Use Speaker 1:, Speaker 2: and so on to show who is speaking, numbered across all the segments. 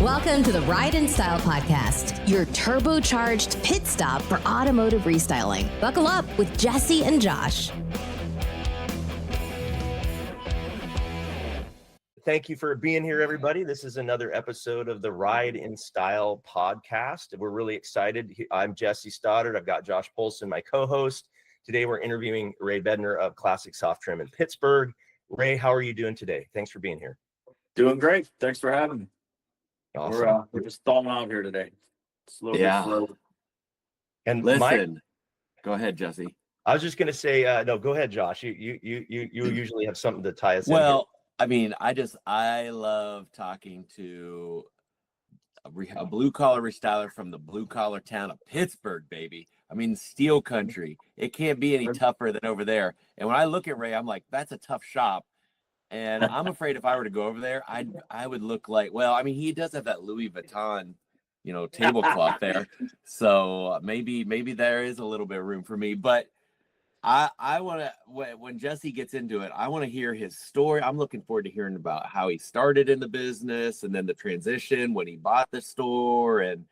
Speaker 1: Welcome to the Ride and Style Podcast, your turbocharged pit stop for automotive restyling. Buckle up with Jesse and Josh.
Speaker 2: Thank you for being here, everybody. This is another episode of the Ride and Style Podcast. We're really excited. I'm Jesse Stoddard. I've got Josh Poulson, my co-host. Today, we're interviewing Ray Bedner of Classic Soft Trim in Pittsburgh. Ray, how are you doing today? Thanks for being here.
Speaker 3: Doing great. Thanks for having me.
Speaker 2: Awesome.
Speaker 3: We're just stalling out here today. It's a little bit slow.
Speaker 2: And
Speaker 4: listen, go ahead, Jesse.
Speaker 2: I was just going to say, no, go ahead, Josh. You usually have something to tie us in.
Speaker 4: Well, I mean, I love talking to a blue collar restyler from the blue collar town of Pittsburgh, baby. I mean, steel country. It can't be any tougher than over there. And when I look at Ray, I'm like, that's a tough shop. And I'm afraid if I were to go over there, I would look like, well, I mean, he does have that Louis Vuitton, tablecloth there. So maybe there is a little bit of room for me. But I want to, when Jesse gets into it, I want to hear his story. I'm looking forward to hearing about how he started in the business and then the transition when he bought the store. And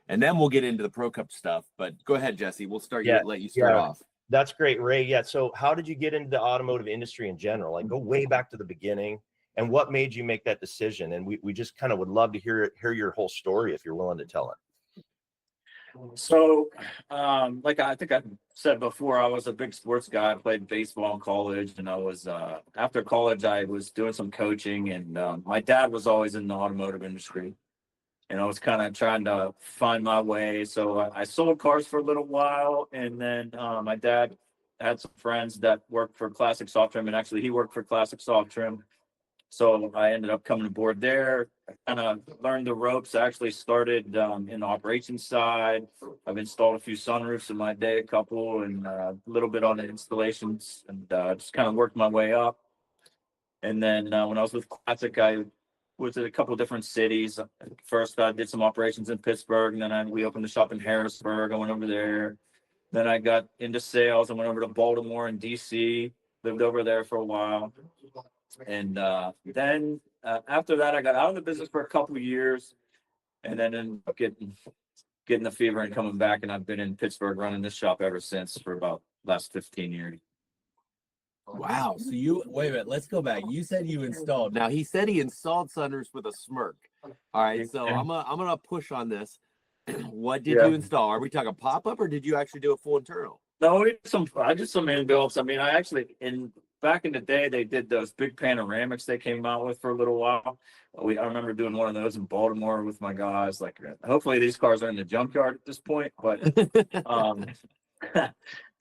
Speaker 4: then we'll get into the Pro Cup stuff. But go ahead, Jesse. We'll let you start off.
Speaker 2: That's great, Ray. Yeah. So how did you get into the automotive industry in general? Like, go way back to the beginning, and what made you make that decision? And we just kind of would love to hear your whole story if you're willing to tell it.
Speaker 3: So, like I think I said before, I was a big sports guy. I played baseball in college, and I was after college, I was doing some coaching, and my dad was always in the automotive industry, and I was kind of trying to find my way. So I sold cars for a little while, and then my dad had some friends that worked for Classic Soft Trim, and actually he worked for Classic Soft Trim. So I ended up coming aboard there. I kind of learned the ropes. I actually started in the operations side. I've installed a few sunroofs in my day, a couple, and a little bit on the installations, and just kind of worked my way up. And then when I was with Classic, I was at a couple of different cities. First, I did some operations in Pittsburgh, and then we opened a shop in Harrisburg. I went over there. Then I got into sales. I went over to Baltimore and DC, lived over there for a while. And then after that, I got out of the business for a couple of years, and then ended up getting the fever and coming back. And I've been in Pittsburgh running this shop ever since for about last 15 years.
Speaker 4: Wow. So wait a minute, let's go back. You said you installed. Now he said he installed sunroofs with a smirk. All right. So I'm gonna push on this. What did you install? Are we talking pop-up or did you actually do a full internal?
Speaker 3: No, I did some in-builds. I mean, back in the day, they did those big panoramics they came out with for a little while. I remember doing one of those in Baltimore with my guys. Like, hopefully these cars are in the junkyard at this point, but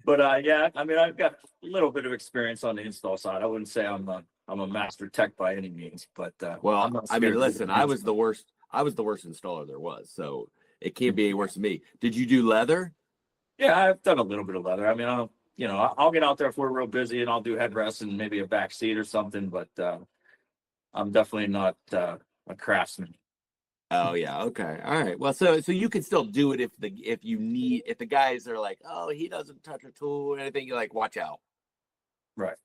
Speaker 3: But yeah, I mean, I've got a little bit of experience on the install side. I wouldn't say I'm a master tech by any means, but
Speaker 4: well, I mean, listen, I was the worst installer there was, so it can't be any worse than me. Did you do leather?
Speaker 3: Yeah, I've done a little bit of leather. I mean, I'll get out there if we're real busy, and I'll do headrests and maybe a back seat or something. But I'm definitely not a craftsman.
Speaker 4: Oh yeah, okay, all right. Well, so you can still do it if the guys are like, oh, he doesn't touch a tool or anything. You're like, watch out.
Speaker 3: Right.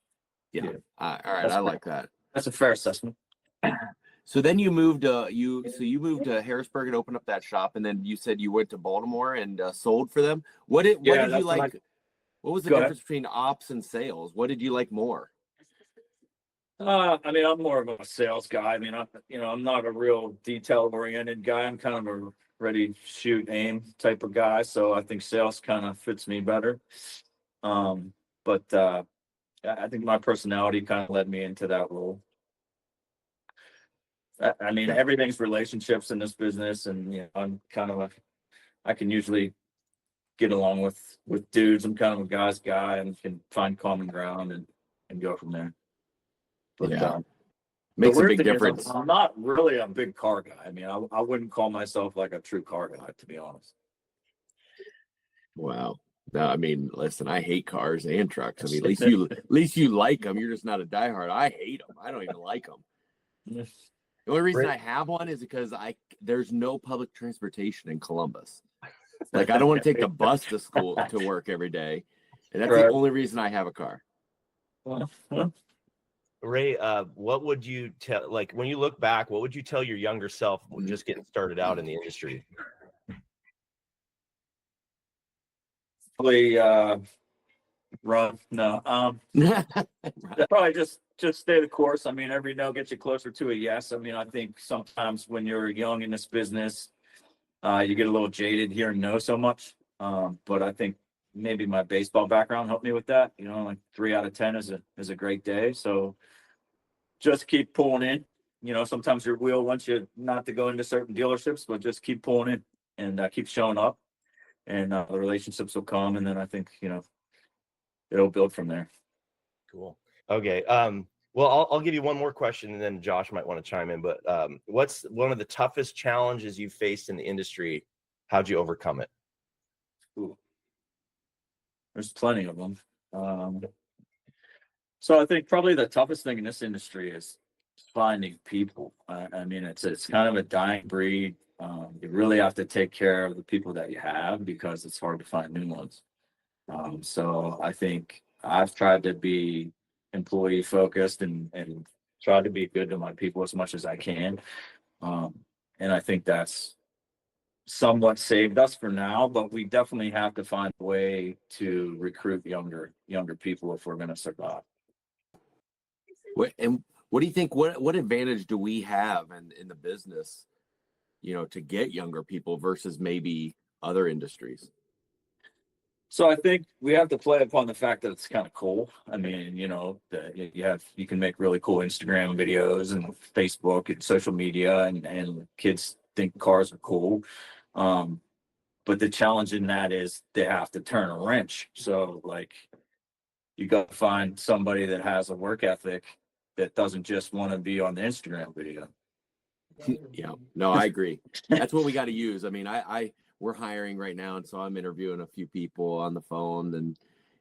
Speaker 4: Yeah. All right. I like that.
Speaker 3: That's a fair assessment.
Speaker 4: So then you moved to Harrisburg and opened up that shop, and then you said you went to Baltimore and sold for them. What did you like? What was the difference between ops and sales? What did you like more?
Speaker 3: I mean, I'm more of a sales guy. I mean, I'm not a real detail-oriented guy. I'm kind of a ready, shoot, aim type of guy. So I think sales kind of fits me better. But I think my personality kind of led me into that role. I mean, everything's relationships in this business, and I'm kind of I can usually get along with dudes. I'm kind of a guy's guy and can find common ground and go from there. But,
Speaker 4: makes a big difference.
Speaker 3: I'm not really a big car guy. I mean, I wouldn't call myself like a true car guy, to be honest.
Speaker 4: Wow. No, I mean, listen, I hate cars and trucks. I mean, at least you like them. You're just not a diehard. I hate them. I don't even like them. The only reason I have one is because there's no public transportation in Columbus. Like, I don't want to take the bus to work every day, and that's the only reason I have a car.
Speaker 2: Ray, what would you tell, like when you look back, what would you tell your younger self just getting started out in the industry?
Speaker 3: Probably run. No. Probably just stay the course. I mean, every no gets you closer to a yes. I mean, I think sometimes when you're young in this business, you get a little jaded hearing no so much. But I think maybe my baseball background helped me with that. You know, like 3 out of 10 is a great day. So just keep pulling in. You know, sometimes your wheel wants you not to go into certain dealerships, but just keep pulling in and keep showing up, and the relationships will come. And then I think, you know, it'll build from there.
Speaker 2: Cool. Okay. Well, I'll give you one more question, and then Josh might want to chime in. But what's one of the toughest challenges you've faced in the industry? How'd you overcome it?
Speaker 3: Ooh. There's plenty of them. So I think probably the toughest thing in this industry is finding people. I mean, it's kind of a dying breed. You really have to take care of the people that you have, because it's hard to find new ones. So I think I've tried to be employee focused and tried to be good to my people as much as I can. And I think that's somewhat saved us for now, but we definitely have to find a way to recruit younger people if we're going to survive.
Speaker 4: What do you think? What advantage do we have in the business, you know, to get younger people versus maybe other industries?
Speaker 3: So I think we have to play upon the fact that it's kind of cool. I mean, you know, you can make really cool Instagram videos and Facebook and social media, and kids think cars are cool. But the challenge in that is they have to turn a wrench. So like, you got to find somebody that has a work ethic that doesn't just want to be on the Instagram video.
Speaker 4: Yeah, no, I agree. That's what we got to use. I mean, we're hiring right now, and so I'm interviewing a few people on the phone, and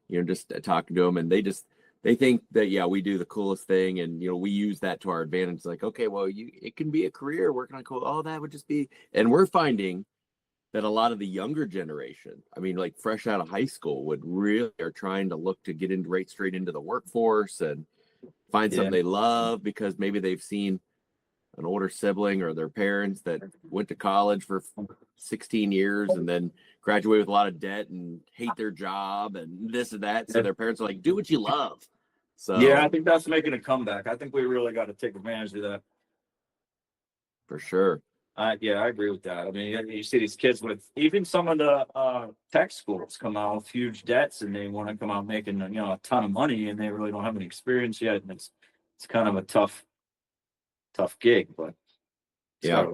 Speaker 4: you know, just talking to them, and they think that, yeah, we do the coolest thing, and you know, we use that to our advantage. Like, okay, well, it can be a career working on cool. Oh, that would just be, and we're finding that a lot of the younger generation, I mean, like fresh out of high school, are trying to look to get right straight into the workforce and find something they love, because maybe they've seen an older sibling or their parents that went to college for 16 years and then graduated with a lot of debt and hate their job and this and that. So their parents are like, do what you love. So
Speaker 3: yeah, I think that's making a comeback. I think we really got to take advantage of that.
Speaker 4: For sure.
Speaker 3: Yeah, I agree with that. I mean, you see these kids with even some of the tech schools come out with huge debts, and they want to come out making, you know, a ton of money, and they really don't have any experience yet. And it's kind of a tough gig, but
Speaker 4: yeah.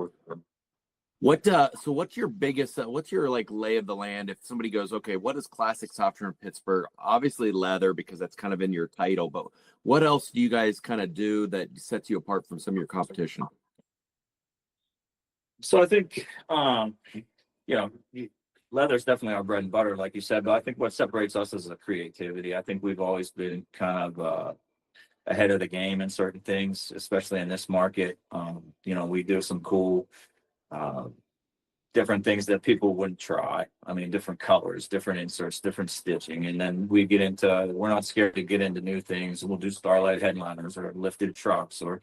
Speaker 4: So what's your biggest, what's your like lay of the land? If somebody goes, okay, what is classic software in Pittsburgh? Obviously leather, because that's kind of in your title, but what else do you guys kind of do that sets you apart from some of your competition?
Speaker 3: So I think, you know, leather's definitely our bread and butter, like you said, but I think what separates us is the creativity. I think we've always been kind of ahead of the game in certain things, especially in this market. You know, we do some cool different things that people wouldn't try. I mean, different colors, different inserts, different stitching. And then we're not scared to get into new things. We'll do starlight headliners or lifted trucks or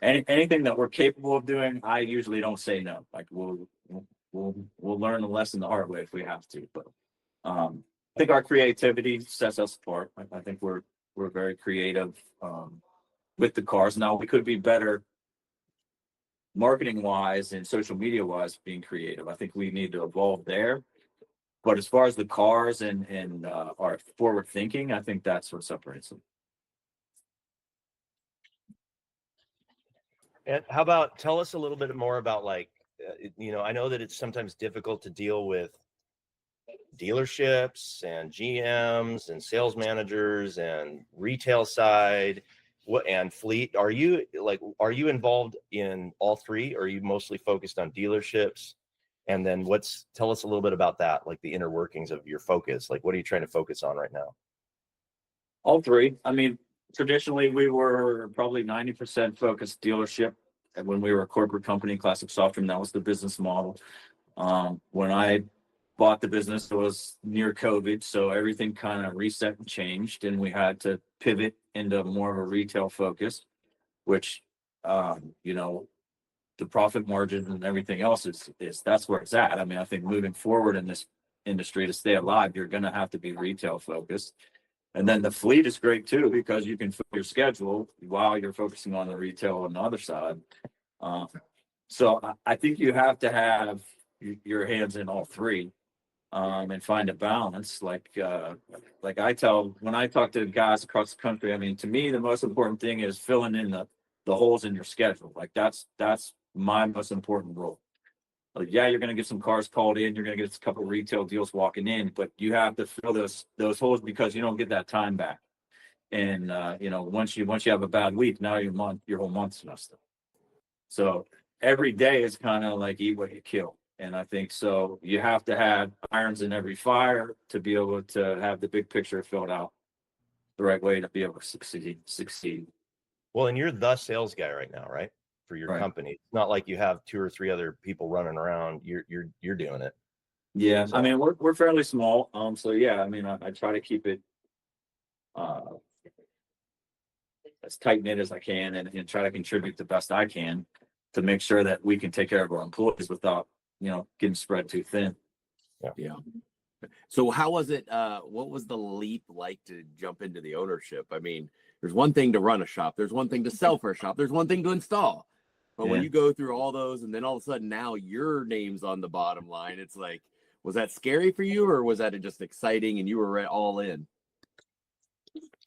Speaker 3: anything that we're capable of doing. I usually don't say no. Like we'll learn the lesson the hard way if we have to. But I think our creativity sets us apart. I think we're very creative with the cars. Now we could be better marketing wise and social media wise being creative. I think we need to evolve there. But as far as the cars and our forward thinking, I think that's what separates them.
Speaker 2: And how about, tell us a little bit more about, like, you know, I know that it's sometimes difficult to deal with dealerships and GMs and sales managers and retail side and fleet. Are you involved in all three, or are you mostly focused on dealerships? And then tell us a little bit about that, like the inner workings of your focus. Like, what are you trying to focus on right now?
Speaker 3: All three. I mean, traditionally we were probably 90% focused dealership. And when we were a corporate company, Classic Software, that was the business model. When I bought the business. It was near COVID, so everything kind of reset and changed, and we had to pivot into more of a retail focus, which, you know, the profit margin and everything else is that's where it's at. I mean, I think moving forward in this industry to stay alive, you're going to have to be retail focused. And then the fleet is great too, because you can fit your schedule while you're focusing on the retail on the other side. So I think you have to have your hands in all three, and find a balance. Like I tell, when I talk to guys across the country, I mean, to me, the most important thing is filling in the holes in your schedule. Like that's my most important role. Like, yeah, you're going to get some cars called in, you're going to get a couple of retail deals walking in, but you have to fill those holes, because you don't get that time back. And you know, once you have a bad week, now your whole month's messed up. So every day is kind of like eat what you kill. And I think so you have to have irons in every fire to be able to have the big picture filled out the right way to be able to succeed.
Speaker 2: Well, and you're the sales guy right now, right? For your
Speaker 3: Right.
Speaker 2: company. It's not like you have 2 or 3 other people running around. You're doing it.
Speaker 3: Yeah.
Speaker 2: So-
Speaker 3: I mean, we're fairly small. So yeah, I mean, I try to keep it as tight knit as I can, and try to contribute the best I can to make sure that we can take care of our employees without, you know, getting spread too thin.
Speaker 4: Yeah. So how was it? What was the leap like to jump into the ownership? I mean, there's one thing to run a shop. There's one thing to sell for a shop. There's one thing to install. But when
Speaker 3: Yeah.
Speaker 4: you go through all those, and then all of a sudden now your name's on the bottom line, it's like, was that scary for you, or was that just exciting and you were all in?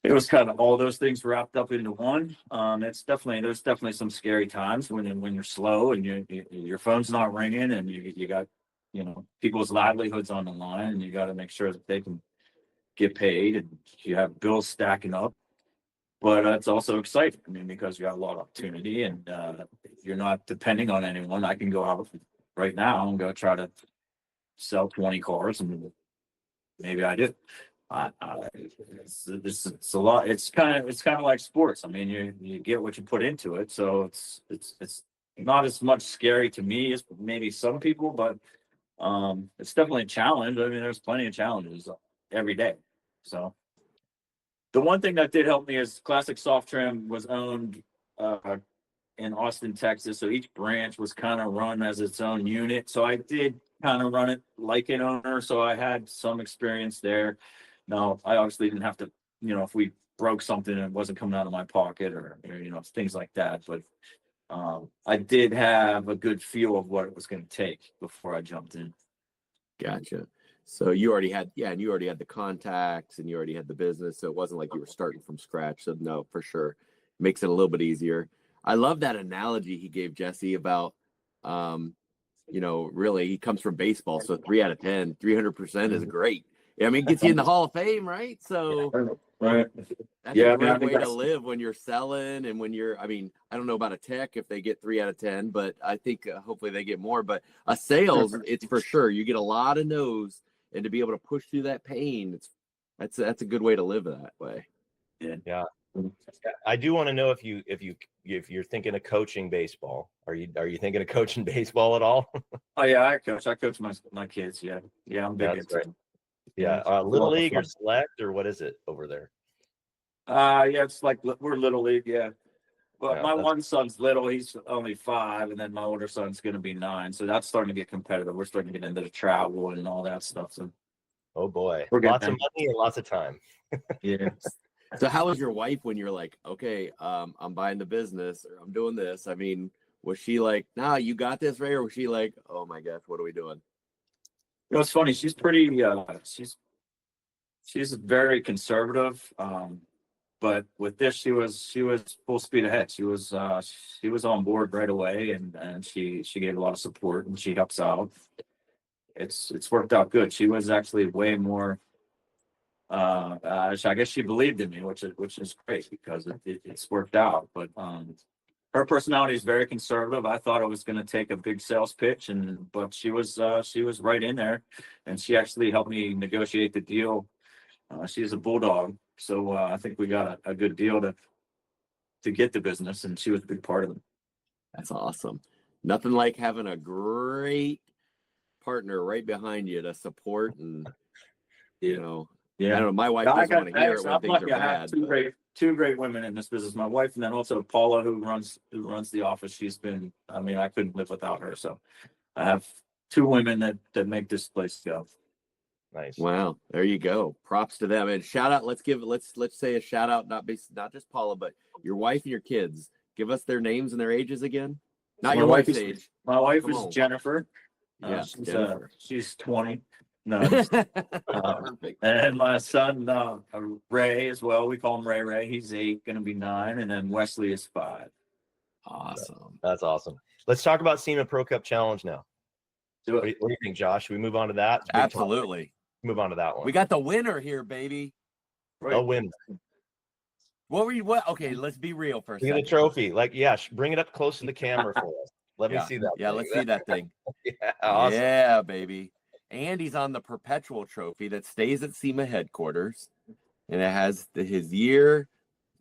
Speaker 3: It was kind of all those things wrapped up into one. There's definitely some scary times when you're slow and your phone's not ringing, and you got, you know, people's livelihoods on the line, and you got to make sure that they can get paid, and you have bills stacking up. But it's also exciting. I mean, because you got a lot of opportunity, and you're not depending on anyone. I can go out right now and go try to sell 20 cars, and maybe I do. It's a lot. It's kind of like sports. I mean, you get what you put into it. So it's not as much scary to me as maybe some people, but it's definitely a challenge. I mean, there's plenty of challenges every day. So the one thing that did help me is Classic Soft Trim was owned in Austin, Texas. So each branch was kind of run as its own unit. So I did kind of run it like an owner. So I had some experience there. No, I obviously didn't have to, you know, if we broke something and it wasn't coming out of my pocket, or you know, things like that. But I did have a good feel of what it was going to take before I jumped in.
Speaker 4: Gotcha. So you already had, and you already had the contacts, and you already had the business. So it wasn't like you were starting from scratch. So no, for sure. Makes it a little bit easier. I love that analogy he gave Jesse about, you know, really he comes from baseball. So 3 out of 10, 300% is great. I mean, it gets you in the Hall of Fame, right? So
Speaker 3: Right.
Speaker 4: that's
Speaker 3: Yeah,
Speaker 4: a
Speaker 3: I mean, I
Speaker 4: great
Speaker 3: think
Speaker 4: way to
Speaker 3: that's-
Speaker 4: live when you're selling, and when you're, I mean, I don't know about a tech if they get 3 out of 10, but I think hopefully they get more. But a sales, it's for sure. You get a lot of no's, and to be able to push through that pain, that's a good way to live that way.
Speaker 2: Yeah. I do want to know if you're thinking of coaching baseball. Are you thinking of coaching baseball at all?
Speaker 3: Oh yeah, I coach my kids. Yeah, I'm big
Speaker 2: That's
Speaker 3: into
Speaker 2: right.
Speaker 3: it.
Speaker 2: Yeah.
Speaker 3: It's a
Speaker 2: Little
Speaker 3: lot of
Speaker 2: league or
Speaker 3: fun.
Speaker 2: select, or what is it over there?
Speaker 3: Yeah, it's like we're little league. Yeah, but
Speaker 2: Yeah,
Speaker 3: my
Speaker 2: that's-
Speaker 3: one son's little. He's only 5, and then my older son's going to be 9. So that's starting to get competitive. We're starting to get into the travel and all that stuff. So
Speaker 2: Oh boy,
Speaker 3: We're good,
Speaker 2: lots of
Speaker 3: man.
Speaker 2: money and lots of time.
Speaker 3: yeah,
Speaker 4: So how was your wife when you're like, okay, I'm buying the business, or I'm doing this? I mean, was she like, nah, you got this, Ray? Or was she like, oh my gosh, what are we doing?
Speaker 3: you know, it's funny. She's pretty. She's very conservative. But with this, she was full speed ahead. She was on board right away, and she gave a lot of support, and she helps out. It's worked out good. She was actually way more. I guess she believed in me, which is great, because it's worked out. But her personality is very conservative. I thought it was going to take a big sales pitch, but she was right in there, and she actually helped me negotiate the deal. She's a bulldog, so I think we got a good deal to get the business, and she was a big part of it.
Speaker 4: That's awesome. Nothing like having a great partner right behind you to support and, you know,
Speaker 3: Yeah.
Speaker 4: I don't know. My wife
Speaker 3: I
Speaker 4: doesn't
Speaker 3: got
Speaker 4: want to hear it when
Speaker 3: I'm
Speaker 4: things are
Speaker 3: lucky. I have
Speaker 4: bad. But
Speaker 3: two great women in this business. My wife, and then also Paula, who runs the office. She's been, I mean, I couldn't live without her. So I have two women that make this place go.
Speaker 2: Nice.
Speaker 4: wow, there you go. Props to them. And shout out. Let's say a shout out, not just Paula, but your wife and your kids. Give us their names and their ages again. Not your wife's age.
Speaker 3: My wife
Speaker 4: Come
Speaker 3: is
Speaker 4: on.
Speaker 3: Jennifer.
Speaker 4: Yeah, Jennifer.
Speaker 3: She's 20. No,
Speaker 4: Perfect.
Speaker 3: and my son Ray as well. We call him Ray. He's 8, going to be 9, and then Wesley is 5.
Speaker 4: Awesome.
Speaker 2: That's awesome. Let's talk about SEMA Pro Cup Challenge now.
Speaker 3: Do
Speaker 2: What
Speaker 3: it.
Speaker 2: do you think, Josh? Should we move on to that? It's a big topic.
Speaker 4: Absolutely.
Speaker 2: Move on to that one.
Speaker 4: We got the winner here, baby.
Speaker 2: a win.
Speaker 4: What were you? What? Okay, let's be real for a
Speaker 2: Look at
Speaker 4: second.
Speaker 2: the trophy. Like, yeah, bring it up close to the camera for us. Let me see that.
Speaker 4: Yeah,
Speaker 2: thing.
Speaker 4: let's see that thing.
Speaker 2: Yeah, awesome.
Speaker 4: Yeah, baby. And he's on the perpetual trophy that stays at SEMA headquarters, and it has his year,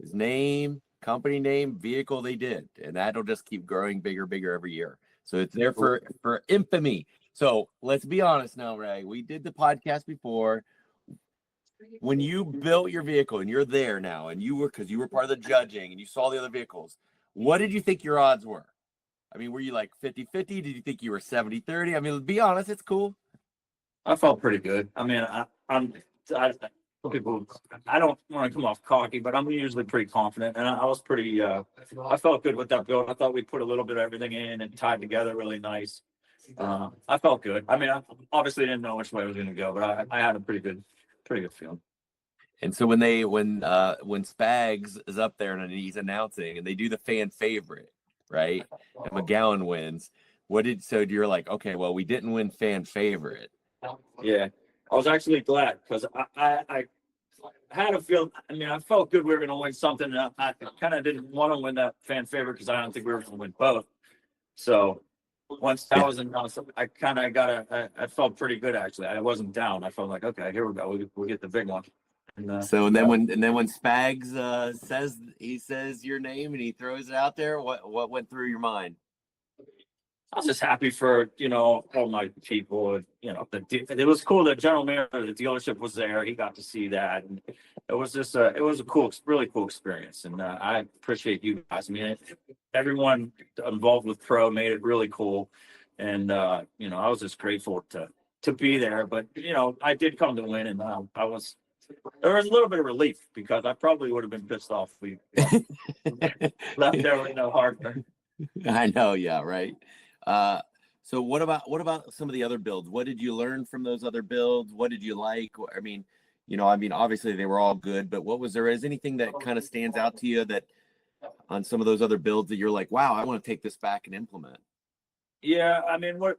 Speaker 4: his name, company name, vehicle they did, and that'll just keep growing bigger every year. So it's there for infamy. So let's be honest now, Ray. We did the podcast before. When you built your vehicle and you're there now, and because you were part of the judging and you saw the other vehicles, what did you think your odds were? I mean, were you like 50-50? Did you think you were 70-30? I mean, be honest, it's cool.
Speaker 3: I felt pretty good. I mean, I people, I don't want to come off cocky, but I'm usually pretty confident, and I was pretty. I felt good with that build. I thought we put a little bit of everything in and tied together really nice. I felt good. I mean, I obviously didn't know which way it was going to go, but I had a pretty good feeling.
Speaker 4: And so when Spags is up there and he's announcing, and they do the fan favorite, right? And McGowan wins. So you're like, okay, well, we didn't win fan favorite.
Speaker 3: Yeah, I was actually glad because I had a feel. I mean, I felt good we were going to win something. And I kind of didn't want to win that fan favorite because I don't think we were going to win both. So once that was announced, I kind of I felt pretty good actually. I wasn't down. I felt like, okay, here we go. We'll get the big one. And then when
Speaker 4: Spags says your name and he throws it out there, what went through your mind?
Speaker 3: I was just happy for, all my people. It was cool. The general manager of the dealership was there. He got to see that. And it was just really cool experience. And I appreciate you guys. I mean, everyone involved with Pro made it really cool. And, I was just grateful to be there. But, I did come to win, and there was a little bit of relief because I probably would have been pissed off if we left there with no heartburn.
Speaker 4: I know. Yeah. Right. So what about some of the other builds? What did you learn from those other builds? What did you like? I mean, obviously they were all good, but is anything that kind of stands out to you that on some of those other builds that you're like, wow, I want to take this back and implement?
Speaker 3: Yeah. I mean, what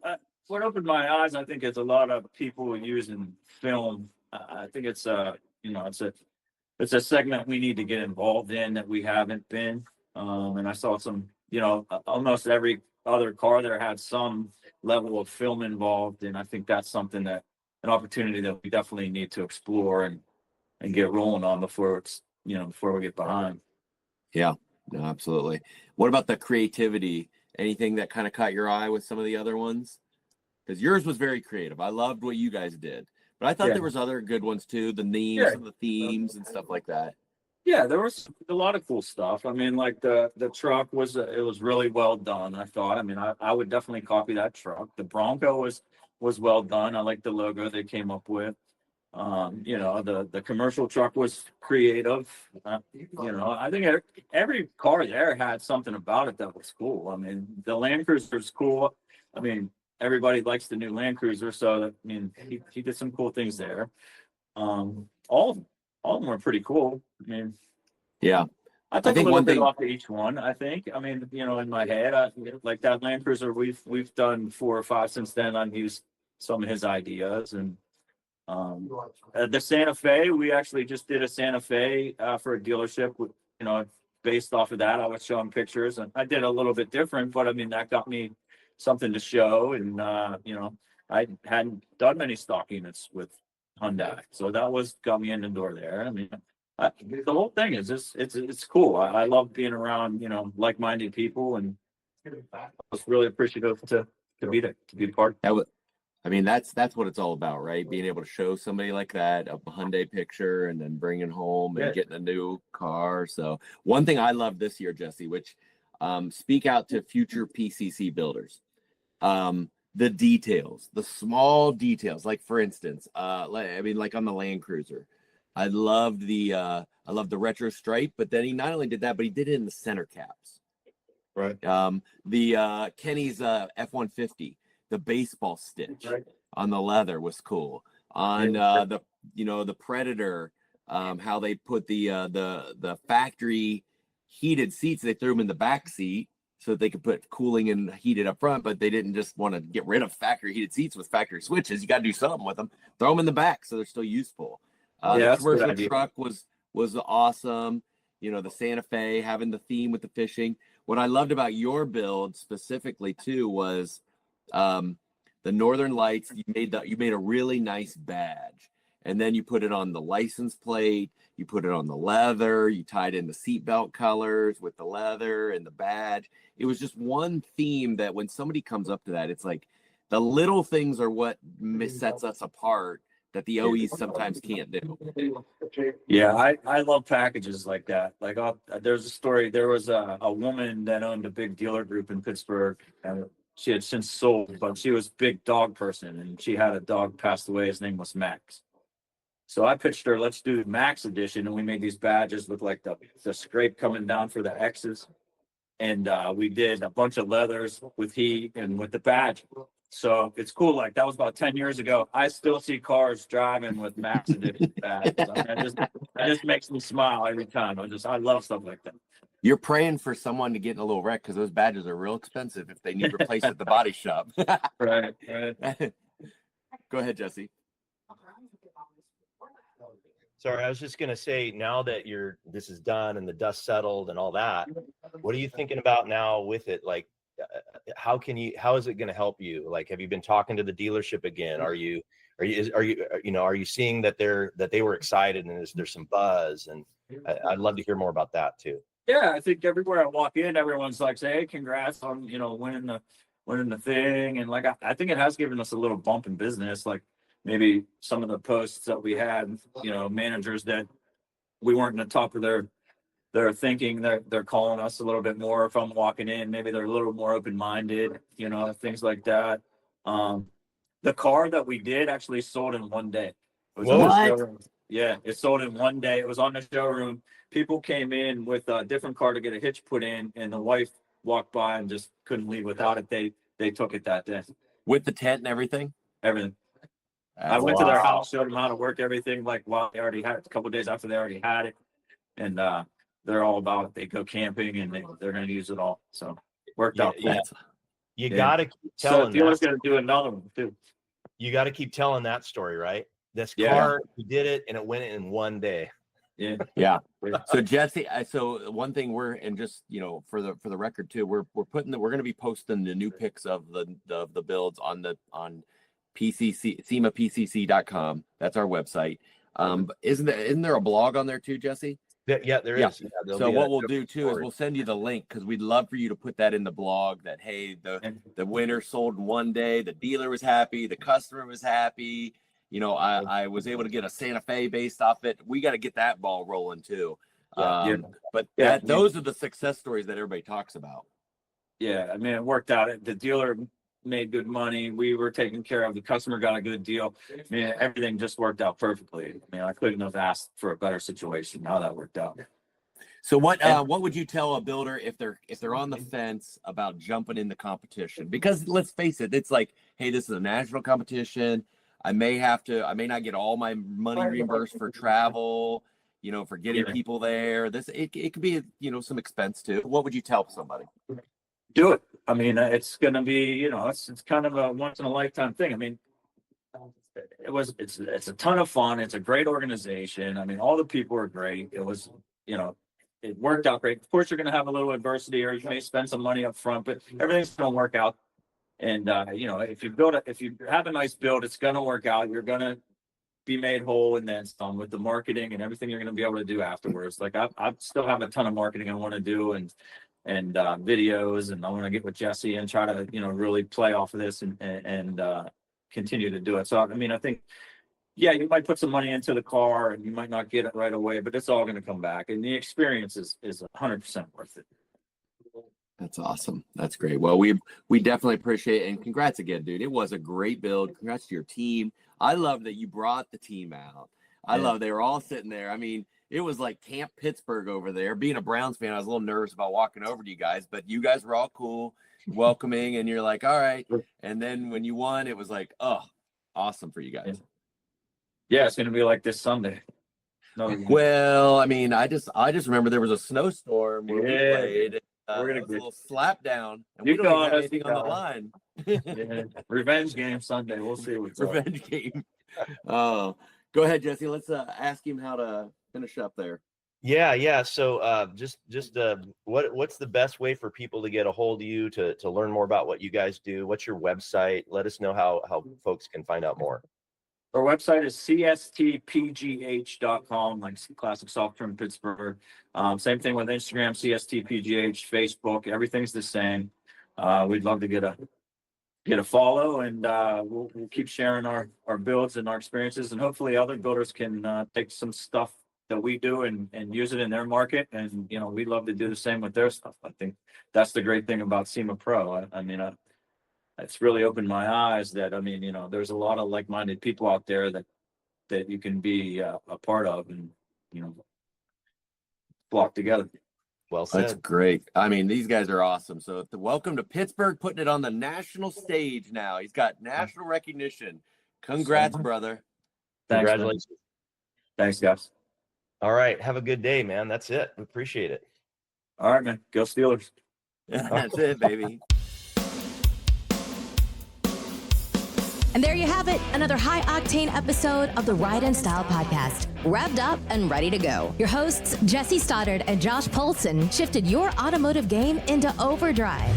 Speaker 3: opened my eyes, I think, is a lot of people using film. I think it's it's a segment we need to get involved in that we haven't been. And I saw some, almost every other car there had some level of film involved, and I think that's something an opportunity that we definitely need to explore and get rolling on before we get behind.
Speaker 4: Yeah, no, absolutely. What about the creativity? Anything that kind of caught your eye with some of the other ones? Because yours was very creative. I loved what you guys did, but I thought there was other good ones too. The names of the themes and stuff like that.
Speaker 3: Yeah, there was a lot of cool stuff. I mean, like the truck was really well done, I thought. I mean, I would definitely copy that truck. The Bronco was well done. I like the logo they came up with. The commercial truck was creative. I think every car there had something about it that was cool. I mean, the Land Cruiser's cool. I mean, everybody likes the new Land Cruiser, so he did some cool things there. All of them were pretty cool. I mean,
Speaker 4: yeah,
Speaker 3: I took a little bit off of each one. I think. I mean, in my head, like that Land Cruiser, we've done 4 or 5 since then. I've used some of his ideas, and the Santa Fe. We actually just did a Santa Fe for a dealership. Based off of that, I was showing pictures, and I did a little bit different, but I mean that got me something to show, and I hadn't done many stock units with Hyundai, so that got me in the door there. I mean, the whole thing is it's cool. I love being around like-minded people, and I was really appreciative to be there, to be part.
Speaker 4: I mean, that's what it's all about, right? Being able to show somebody like that a Hyundai picture and then bringing home and getting a new car. So one thing I love this year, Jesse, which speak out to future PCC builders. The details, the small details, like for instance, like on the Land Cruiser, I loved the retro stripe, but then he not only did that, but he did it in the center caps.
Speaker 3: Right.
Speaker 4: The Kenny's F-150, the baseball stitch on the leather was cool. On the Predator, how they put the factory heated seats, they threw them in the back seat so that they could put cooling and heated up front, but they didn't just want to get rid of factory heated seats with factory switches. You got to do something with them. Throw them in the back so they're still useful. The commercial truck was awesome. The Santa Fe having the theme with the fishing. What I loved about your build specifically too was the Northern Lights. You made a really nice badge, and then you put it on the license plate. You put it on the leather. You tied in the seatbelt colors with the leather and the badge. It was just one theme that when somebody comes up to that, it's like the little things are what sets us apart that the OEs sometimes can't do.
Speaker 3: Yeah, I love packages like that. Like there's a story. There was a woman that owned a big dealer group in Pittsburgh, and she had since sold, but she was a big dog person, and she had a dog passed away. His name was Max. So I pitched her, let's do Max edition, and we made these badges look like the scrape coming down for the X's, and we did a bunch of leathers with heat and with the badge. So it's cool. Like that was about 10 years ago. I still see cars driving with Max edition badges. I mean, it just makes me smile every time. I love stuff like that.
Speaker 4: You're praying for someone to get in a little wreck because those badges are real expensive if they need replaced at the body shop.
Speaker 3: Right.
Speaker 2: Go ahead, Jesse. Sorry, I was just going to say, now that this is done and the dust settled and all that, what are you thinking about now with it? Like, how is it going to help you? Like, have you been talking to the dealership again? Are you seeing that they were excited and there's some buzz? And I'd love to hear more about that too.
Speaker 3: Yeah, I think everywhere I walk in, everyone's like, say, hey, congrats on, winning the thing. And like, I think it has given us a little bump in business. Like maybe some of the posts that we had, managers that we weren't in the top of their thinking, they're calling us a little bit more if I'm walking in. Maybe they're a little more open-minded, things like that. The car that we did actually sold in one day. It was on the showroom. Yeah, it sold in one day. It was on the showroom. People came in with a different car to get a hitch put in, and the wife walked by and just couldn't leave without it. They took it that day.
Speaker 4: With the tent and everything?
Speaker 3: Everything. I went to their house, showed them how to work everything, like while they already had it, a couple of days after they already had it. And they're all about it. They go camping and they're going to use it all. So worked out.
Speaker 2: Yeah. You got to keep telling.
Speaker 3: So dealer's going to do another one too.
Speaker 2: You got to keep telling that story, right? This car, we did it and it went in one day.
Speaker 4: Yeah. So Jesse, so one thing for the record too, we're going to be posting the new pics of the builds on PCC, SEMAPCC.com. That's our website. Isn't there a blog on there too, Jesse?
Speaker 2: Yeah, there is. Yeah,
Speaker 4: so what we'll do too is we'll send you the link because we'd love for you to put that in the blog that, hey, the winner sold in one day, the dealer was happy, the customer was happy. I was able to get a Santa Fe based off it. We got to get that ball rolling too. Those are the success stories that everybody talks about.
Speaker 3: Yeah, I mean, it worked out. The dealer made good money. We were taken care of. The customer got a good deal. I mean, everything just worked out perfectly. I mean, I couldn't have asked for a better situation. How that worked out.
Speaker 4: So what would you tell a builder if they're on the fence about jumping in the competition? Because let's face it, it's like, hey, this is a national competition. I may not get all my money reimbursed for travel, for getting people there. It could be, some expense too. What would you tell somebody?
Speaker 3: Do it. I mean, it's going to be, it's kind of a once in a lifetime thing. I mean, it's a ton of fun. It's a great organization. I mean, all the people are great. It was, it worked out great. Of course, you're going to have a little adversity, or you may spend some money up front, but everything's going to work out. And, if you have a nice build, it's going to work out. You're going to be made whole and then some with the marketing and everything you're going to be able to do afterwards. Like I still have a ton of marketing I want to do and videos, and I want to get with Jesse and try to, really play off of this and continue to do it. So, I mean, I think, yeah, you might put some money into the car and you might not get it right away, but it's all going to come back. And the experience is 100% worth it.
Speaker 4: That's awesome. That's great. Well, we definitely appreciate it. And congrats again, dude. It was a great build. Congrats to your team. I love that you brought the team out. I love they were all sitting there. I mean, it was like Camp Pittsburgh over there. Being a Browns fan, I was a little nervous about walking over to you guys, but you guys were all cool, welcoming, and you're like, all right. And then when you won, it was like, oh, awesome for you guys.
Speaker 3: Yeah, it's going to be like this Sunday. No,
Speaker 4: well, I mean, I just remember there was a snowstorm where we played.
Speaker 3: We're gonna
Speaker 4: get a little slap down, and
Speaker 3: you
Speaker 4: we don't have
Speaker 3: us,
Speaker 4: anything on the line.
Speaker 3: Yeah. Revenge game Sunday. We'll see what's
Speaker 4: Revenge game. Oh, go ahead, Jesse. Let's ask him how to finish up there.
Speaker 2: Yeah. So just what's the best way for people to get a hold of you to learn more about what you guys do? What's your website? Let us know how folks can find out more.
Speaker 3: Our website is cstpgh.com, like classic soft trim Pittsburgh. Same thing with Instagram, cstpgh, Facebook, everything's the same. We'd love to get a follow, and we'll keep sharing our builds and our experiences, and hopefully other builders can take some stuff that we do and use it in their market. And, you know, we'd love to do the same with their stuff. I think that's the great thing about SEMA Pro. I mean, it's really opened my eyes that, I mean, you know, there's a lot of like-minded people out there that you can be a part of and, you know, flock together.
Speaker 2: Well said.
Speaker 4: That's great. I mean, these guys are awesome. So welcome to Pittsburgh, putting it on the national stage now. He's got national recognition. Congrats, brother.
Speaker 3: Thanks,
Speaker 2: Congratulations.
Speaker 3: man. Thanks, guys.
Speaker 2: All right. Have a good day, man. That's it. We appreciate it.
Speaker 3: All right, man. Go Steelers.
Speaker 4: That's it, baby.
Speaker 1: And there you have it, another high-octane episode of the Ride in Style podcast. Revved up and ready to go. Your hosts, Jesse Stoddard and Josh Poulson, shifted your automotive game into overdrive.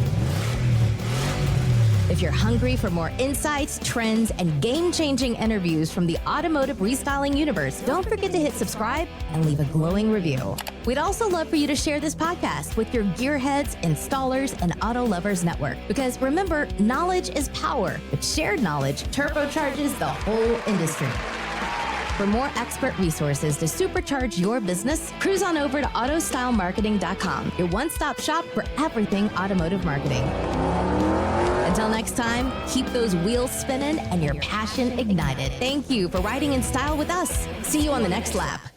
Speaker 1: If you're hungry for more insights, trends, and game-changing interviews from the automotive restyling universe, don't forget to hit subscribe and leave a glowing review. We'd also love for you to share this podcast with your gearheads, installers, and auto lovers network. Because remember, knowledge is power, but shared knowledge turbocharges the whole industry. For more expert resources to supercharge your business, cruise on over to AutoStyleMarketing.com, your one-stop shop for everything automotive marketing. Until next time, keep those wheels spinning and your passion ignited. Thank you for riding in style with us. See you on the next lap.